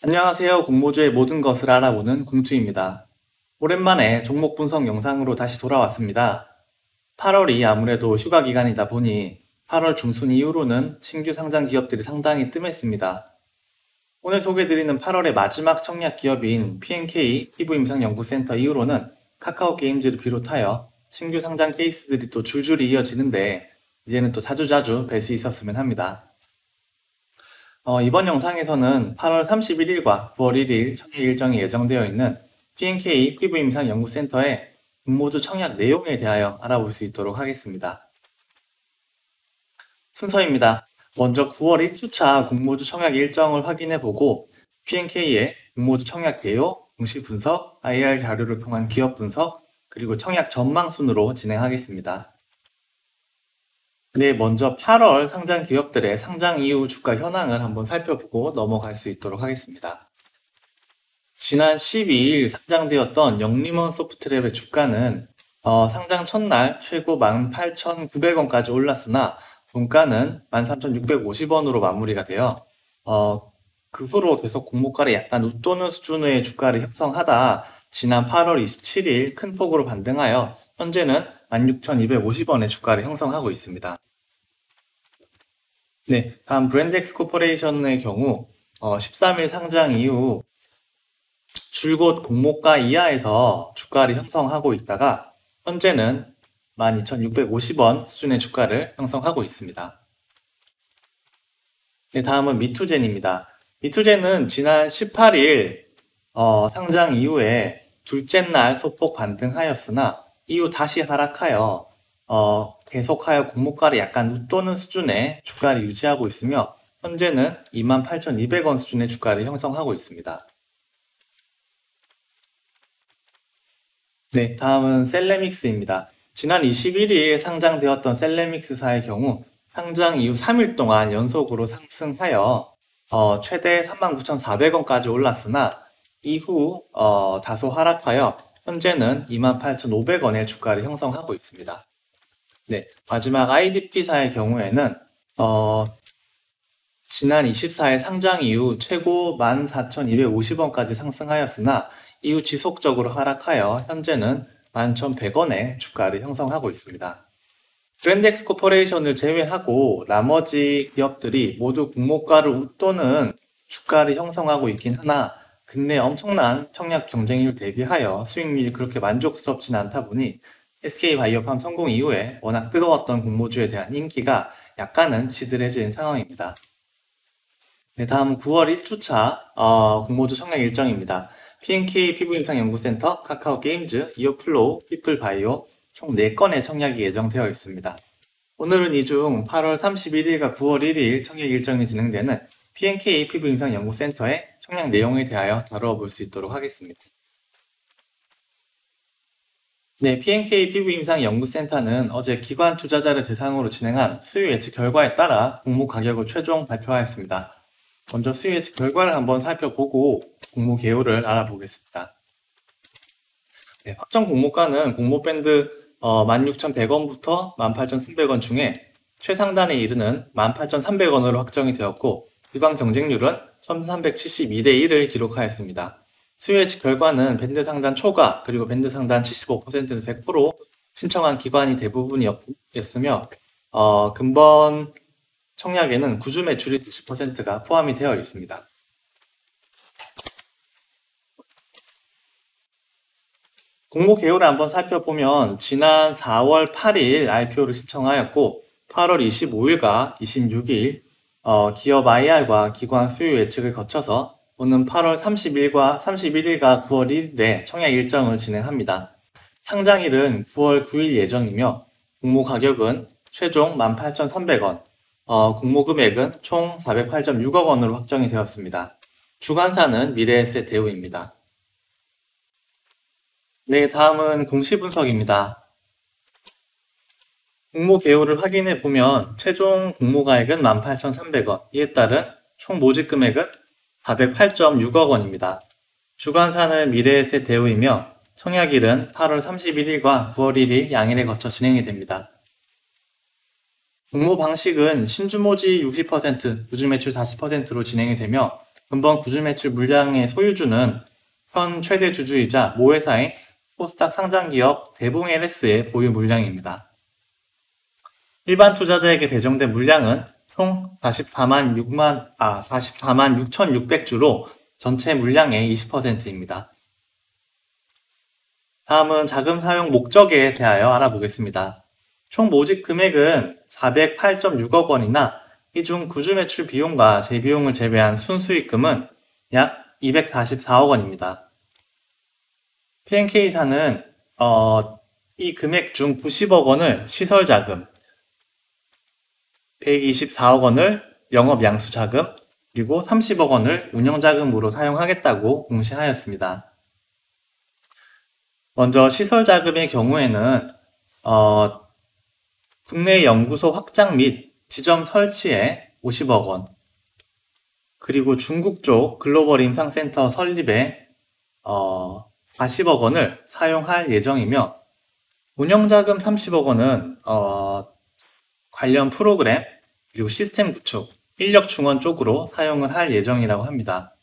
안녕하세요. 공모주의 모든 것을 알아보는 공투입니다. 오랜만에 종목 분석 영상으로 다시 돌아왔습니다. 8월이 아무래도 휴가 기간이다 보니 8월 중순 이후로는 신규 상장 기업들이 상당히 뜸했습니다. 오늘 소개드리는 8월의 마지막 청약 기업인 P&K 피부임상연구센터 이후로는 카카오 게임즈를 비롯하여 신규 상장 케이스들이 또 줄줄이 이어지는데 이제는 또 자주자주 뵐 수 있었으면 합니다. 이번 영상에서는 8월 31일과 9월 1일 청약 일정이 예정되어 있는 P&K 피부임상연구센터의 공모주 청약 내용에 대하여 알아볼 수 있도록 하겠습니다. 순서입니다. 먼저 9월 1주차 공모주 청약 일정을 확인해보고 P&K의 공모주 청약 개요, 공시 분석, IR 자료를 통한 기업 분석, 그리고 청약 전망 순으로 진행하겠습니다. 네, 먼저 8월 상장 기업들의 상장 이후 주가 현황을 한번 살펴보고 넘어갈 수 있도록 하겠습니다. 지난 12일 상장되었던 영림원 소프트랩의 주가는 상장 첫날 최고 18,900원까지 올랐으나 종가는 13,650원으로 마무리가 되어 그 후로 계속 공모가를 약간 웃도는 수준의 주가를 형성하다 지난 8월 27일 큰 폭으로 반등하여 현재는 16,250원의 주가를 형성하고 있습니다. 네, 다음 브랜덱스 코퍼레이션의 경우 13일 상장 이후 줄곧 공모가 이하에서 주가를 형성하고 있다가 현재는 12,650원 수준의 주가를 형성하고 있습니다. 네, 다음은 미투젠입니다. 미투젠은 지난 18일 상장 이후에 둘째 날 소폭 반등하였으나 이후 다시 하락하여 계속하여 공모가를 약간 웃도는 수준의 주가를 유지하고 있으며 현재는 28,200원 수준의 주가를 형성하고 있습니다. 네, 다음은 셀레믹스입니다. 지난 21일 상장되었던 셀레믹스사의 경우 상장 이후 3일 동안 연속으로 상승하여 최대 39,400원까지 올랐으나 이후 다소 하락하여 현재는 28,500원의 주가를 형성하고 있습니다. 네, 마지막 IDP사의 경우에는 지난 24일 상장 이후 최고 14,250원까지 상승하였으나 이후 지속적으로 하락하여 현재는 11,100원의 주가를 형성하고 있습니다. 브랜덱스 코퍼레이션을 제외하고 나머지 기업들이 모두 공모가를 웃도는 주가를 형성하고 있긴 하나 근래 엄청난 청약 경쟁률 대비하여 수익률이 그렇게 만족스럽진 않다 보니 SK바이오팜 성공 이후에 워낙 뜨거웠던 공모주에 대한 인기가 약간은 시들해진 상황입니다. 네, 다음 9월 1주차 공모주 청약 일정입니다. P&K 피부임상연구센터, 카카오 게임즈, 이어플로우, 피플바이오 총 4건의 청약이 예정되어 있습니다. 오늘은 이 중 8월 31일과 9월 1일 청약 일정이 진행되는 P&K 피부임상연구센터의 청약 내용에 대하여 다루어 볼 수 있도록 하겠습니다. 네, P&K 피부임상연구센터는 어제 기관 투자자를 대상으로 진행한 수요 예측 결과에 따라 공모 가격을 최종 발표하였습니다. 먼저 수요 예측 결과를 한번 살펴보고 공모 개요를 알아보겠습니다. 네, 확정 공모가는 공모 밴드 16,100원부터 18,300원 중에 최상단에 이르는 18,300원으로 확정이 되었고 기관 경쟁률은 1,372대 1을 기록하였습니다. 수요 예측 결과는 밴드 상단 초과 그리고 밴드 상단 75%에서 100% 신청한 기관이 대부분이었으며 근본 청약에는 구주 매출이 40%가 포함이 되어 있습니다. 공모 개요를 한번 살펴보면 지난 4월 8일 IPO를 신청하였고 8월 25일과 26일 기업 IR과 기관 수요 예측을 거쳐서 오는 8월 30일과 31일과 9월 1일에 청약 일정을 진행합니다. 상장일은 9월 9일 예정이며 공모 가격은 최종 18,300원, 공모 금액은 총 408.6억 원으로 확정이 되었습니다. 주관사는 미래에셋 대우입니다. 네, 다음은 공시 분석입니다. 공모 개요를 확인해 보면 최종 공모가액은 18,300원, 이에 따른 총 모집 금액은 408.6억 원입니다. 주관사는 미래에셋 대우이며 청약일은 8월 31일과 9월 1일 양일에 거쳐 진행이 됩니다. 공모 방식은 신주 모집 60%, 구주 매출 40%로 진행이 되며 금번 구주매출 물량의 소유주는 현 최대 주주이자 모회사인 코스닥 상장기업 대봉 LS의 보유 물량입니다. 일반 투자자에게 배정된 물량은 총 44만 6,600주로 전체 물량의 20%입니다. 다음은 자금 사용 목적에 대하여 알아보겠습니다. 총 모집 금액은 408.6억 원이나 이 중 구주 매출 비용과 재비용을 제외한 순수익금은 약 244억 원입니다. PNK사는 이 금액 중 90억 원을 시설자금, 124억 원을 영업양수자금, 그리고 30억 원을 운영자금으로 사용하겠다고 공시하였습니다. 먼저 시설자금의 경우에는 국내 연구소 확장 및 지점 설치에 50억 원, 그리고 중국 쪽 글로벌 임상센터 설립에 40억 원을 사용할 예정이며, 운영자금 30억 원은 관련 프로그램, 그리고 시스템 구축, 인력 충원 쪽으로 사용을 할 예정이라고 합니다.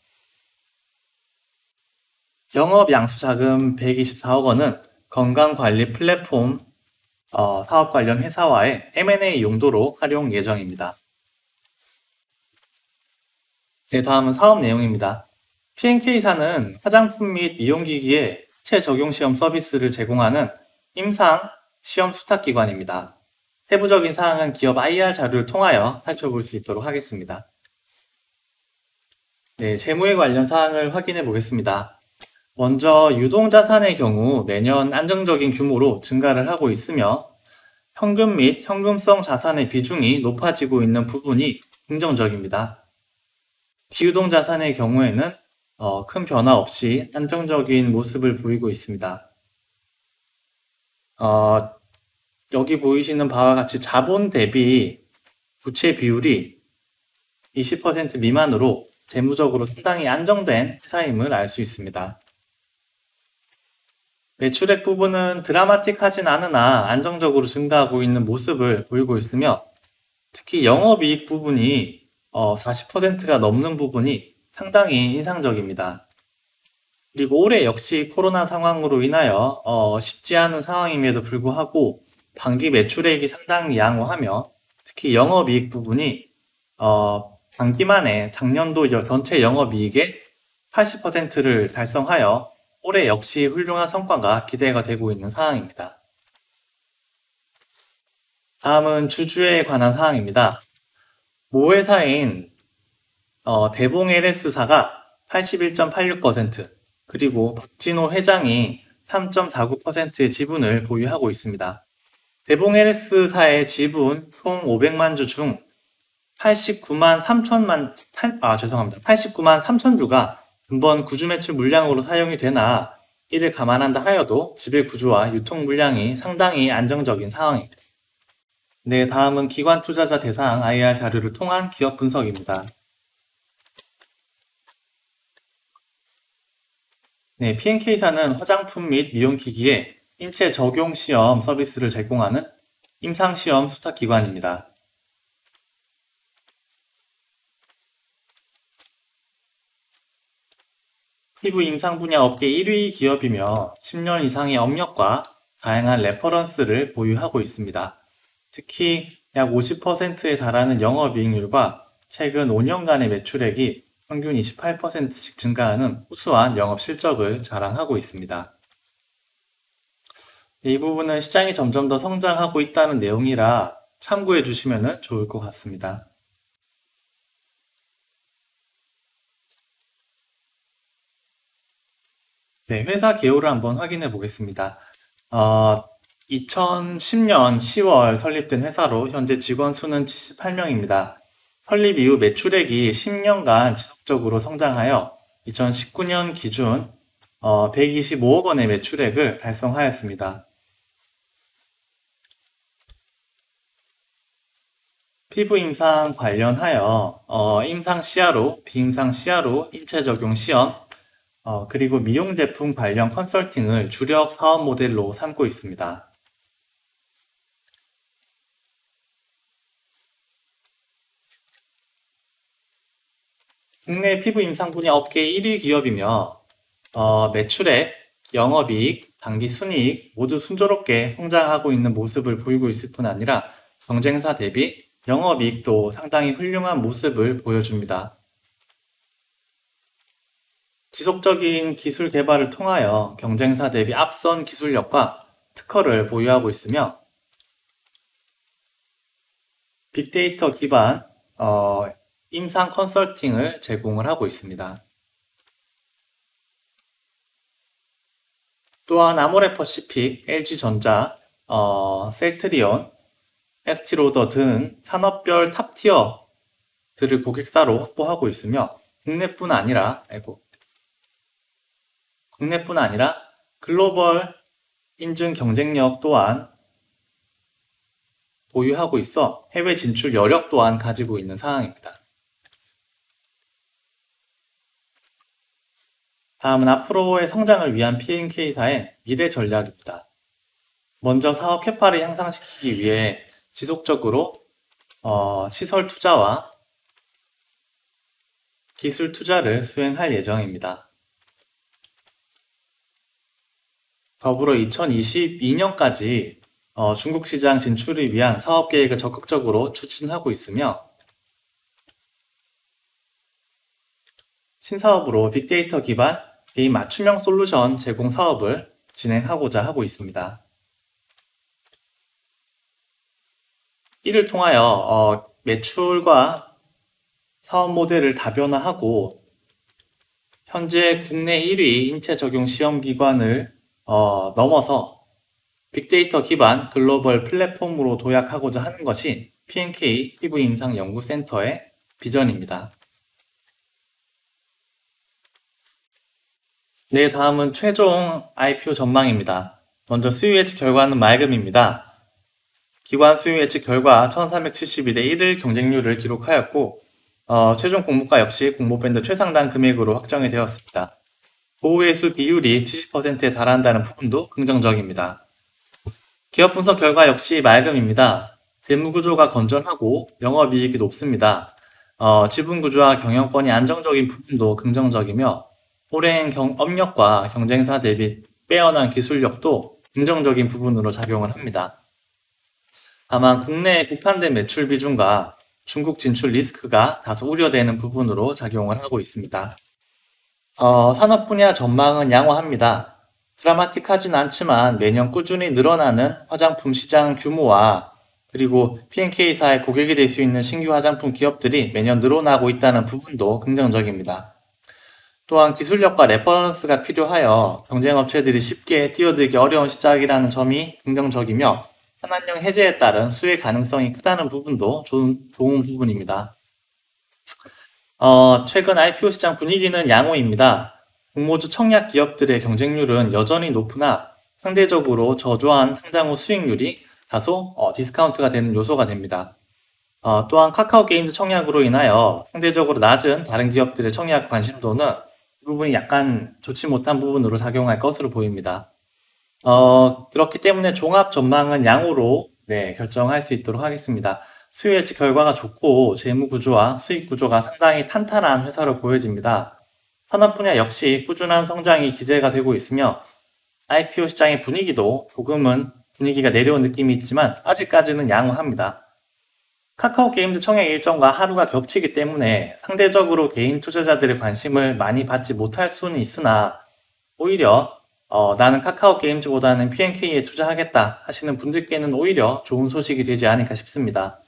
영업 양수자금 124억 원은 건강관리 플랫폼 사업 관련 회사와의 M&A 용도로 활용 예정입니다. 네, 다음은 사업 내용입니다. PNK사는 화장품 및 미용기기의 체 적용시험 서비스를 제공하는 임상 시험 수탁기관입니다. 세부적인 사항은 기업 IR 자료를 통하여 살펴볼 수 있도록 하겠습니다. 네, 재무에 관련 사항을 확인해 보겠습니다. 먼저 유동자산의 경우 매년 안정적인 규모로 증가를 하고 있으며, 현금 및 현금성 자산의 비중이 높아지고 있는 부분이 긍정적입니다. 비유동자산의 경우에는 큰 변화 없이 안정적인 모습을 보이고 있습니다. 여기 보이시는 바와 같이 자본 대비 부채 비율이 20% 미만으로 재무적으로 상당히 안정된 회사임을 알 수 있습니다. 매출액 부분은 드라마틱하진 않으나 안정적으로 증가하고 있는 모습을 보이고 있으며, 특히 영업이익 부분이 40%가 넘는 부분이 상당히 인상적입니다. 그리고 올해 역시 코로나 상황으로 인하여 쉽지 않은 상황임에도 불구하고 반기 매출액이 상당히 양호하며, 특히 영업이익 부분이 반기 만에 작년도 전체 영업이익의 80%를 달성하여 올해 역시 훌륭한 성과가 기대가 되고 있는 상황입니다. 다음은 주주에 관한 사항입니다. 모회사인 대봉 LS사가 81.86%, 그리고 박진호 회장이 3.49%의 지분을 보유하고 있습니다. 대봉 LS사의 지분 총 500만 주 중 89만 3천 주가 금번 구주 매출 물량으로 사용이 되나, 이를 감안한다 하여도 지배 구조와 유통 물량이 상당히 안정적인 상황입니다. 네, 다음은 기관 투자자 대상 IR 자료를 통한 기업 분석입니다. 네, PNK사는 화장품 및 미용기기에 인체 적용 시험 서비스를 제공하는 임상시험 수탁기관입니다. 피부 임상 분야 업계 1위 기업이며 10년 이상의 업력과 다양한 레퍼런스를 보유하고 있습니다. 특히 약 50%에 달하는 영업이익률과 최근 5년간의 매출액이 평균 28%씩 증가하는 우수한 영업 실적을 자랑하고 있습니다. 이 부분은 시장이 점점 더 성장하고 있다는 내용이라 참고해 주시면 좋을 것 같습니다. 네, 회사 개요를 한번 확인해 보겠습니다. 2010년 10월 설립된 회사로 현재 직원 수는 78명입니다. 설립 이후 매출액이 10년간 지속적으로 성장하여 2019년 기준 125억 원의 매출액을 달성하였습니다. 피부 임상 관련하여 임상 시야로, 비임상 시야로 인체 적용 시험, 그리고 미용 제품 관련 컨설팅을 주력 사업 모델로 삼고 있습니다. 국내 피부 임상 분야 업계 1위 기업이며 매출액, 영업이익, 당기 순이익 모두 순조롭게 성장하고 있는 모습을 보이고 있을 뿐 아니라 경쟁사 대비 영업이익도 상당히 훌륭한 모습을 보여줍니다. 지속적인 기술 개발을 통하여 경쟁사 대비 앞선 기술력과 특허를 보유하고 있으며 빅데이터 기반 임상 컨설팅을 제공을 하고 있습니다. 또한 아모레퍼시픽, LG전자, 셀트리온, 에스티로더 등 산업별 탑티어들을 고객사로 확보하고 있으며 국내뿐 아니라 글로벌 인증 경쟁력 또한 보유하고 있어 해외 진출 여력 또한 가지고 있는 상황입니다. 다음은 앞으로의 성장을 위한 P&K사의 미래 전략입니다. 먼저 사업 캐파를 향상시키기 위해 지속적으로 시설 투자와 기술 투자를 수행할 예정입니다. 더불어 2022년까지 중국 시장 진출을 위한 사업 계획을 적극적으로 추진하고 있으며 신사업으로 빅데이터 기반 개인 맞춤형 솔루션 제공 사업을 진행하고자 하고 있습니다. 이를 통하여 매출과 사업 모델을 다변화하고 현재 국내 1위 인체 적용 시험기관을 넘어서 빅데이터 기반 글로벌 플랫폼으로 도약하고자 하는 것이 P&K 피부임상연구센터의 비전입니다. 네, 다음은 최종 IPO 전망입니다. 먼저 수요 예측 결과는 맑음입니다. 기관 수요 예측 결과 1372대 1을 경쟁률을 기록하였고 최종 공모가 역시 공모밴드 최상단 금액으로 확정이 되었습니다. 보호회수 비율이 70%에 달한다는 부분도 긍정적입니다. 기업 분석 결과 역시 맑음입니다. 재무구조가 건전하고 영업이익이 높습니다. 지분구조와 경영권이 안정적인 부분도 긍정적이며 오랜 업력과 경쟁사 대비 빼어난 기술력도 긍정적인 부분으로 작용을 합니다. 다만 국내 국한된 매출 비중과 중국 진출 리스크가 다소 우려되는 부분으로 작용을 하고 있습니다. 산업 분야 전망은 양호합니다. 드라마틱하진 않지만 매년 꾸준히 늘어나는 화장품 시장 규모와 그리고 P&K사의 고객이 될 수 있는 신규 화장품 기업들이 매년 늘어나고 있다는 부분도 긍정적입니다. 또한 기술력과 레퍼런스가 필요하여 경쟁업체들이 쉽게 뛰어들기 어려운 시장이라는 점이 긍정적이며 현안형 해제에 따른 수혜 가능성이 크다는 부분도 좋은 부분입니다. 최근 IPO 시장 분위기는 양호입니다. 공모주 청약 기업들의 경쟁률은 여전히 높으나 상대적으로 저조한 상장 후 수익률이 다소 디스카운트가 되는 요소가 됩니다. 또한 카카오 게임즈 청약으로 인하여 상대적으로 낮은 다른 기업들의 청약 관심도는 이 부분이 약간 좋지 못한 부분으로 작용할 것으로 보입니다. 그렇기 때문에 종합 전망은 양호로 결정할 수 있도록 하겠습니다. 수요 예측 결과가 좋고 재무 구조와 수익 구조가 상당히 탄탄한 회사로 보여집니다. 산업 분야 역시 꾸준한 성장이 기대가 되고 있으며 IPO 시장의 분위기도 조금은 분위기가 내려온 느낌이 있지만 아직까지는 양호합니다. 카카오 게임즈 청약 일정과 하루가 겹치기 때문에 상대적으로 개인 투자자들의 관심을 많이 받지 못할 수는 있으나 오히려 나는 카카오 게임즈보다는 P&K에 투자하겠다 하시는 분들께는 오히려 좋은 소식이 되지 않을까 싶습니다.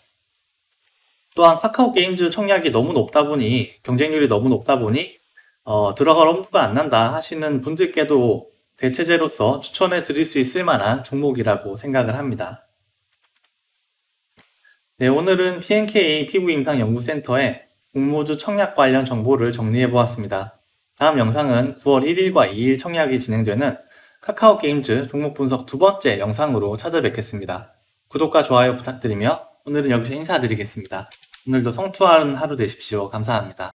또한 카카오 게임즈 청약이 너무 높다 보니 경쟁률이 너무 높다 보니 들어갈 엄두가 안 난다 하시는 분들께도 대체제로서 추천해 드릴 수 있을 만한 종목이라고 생각을 합니다. 네, 오늘은 P&K 피부임상연구센터의 공모주 청약 관련 정보를 정리해 보았습니다. 다음 영상은 9월 1일과 2일 청약이 진행되는 카카오 게임즈 종목 분석 두 번째 영상으로 찾아뵙겠습니다. 구독과 좋아요 부탁드리며 오늘은 여기서 인사드리겠습니다. 오늘도 성투하는 하루 되십시오. 감사합니다.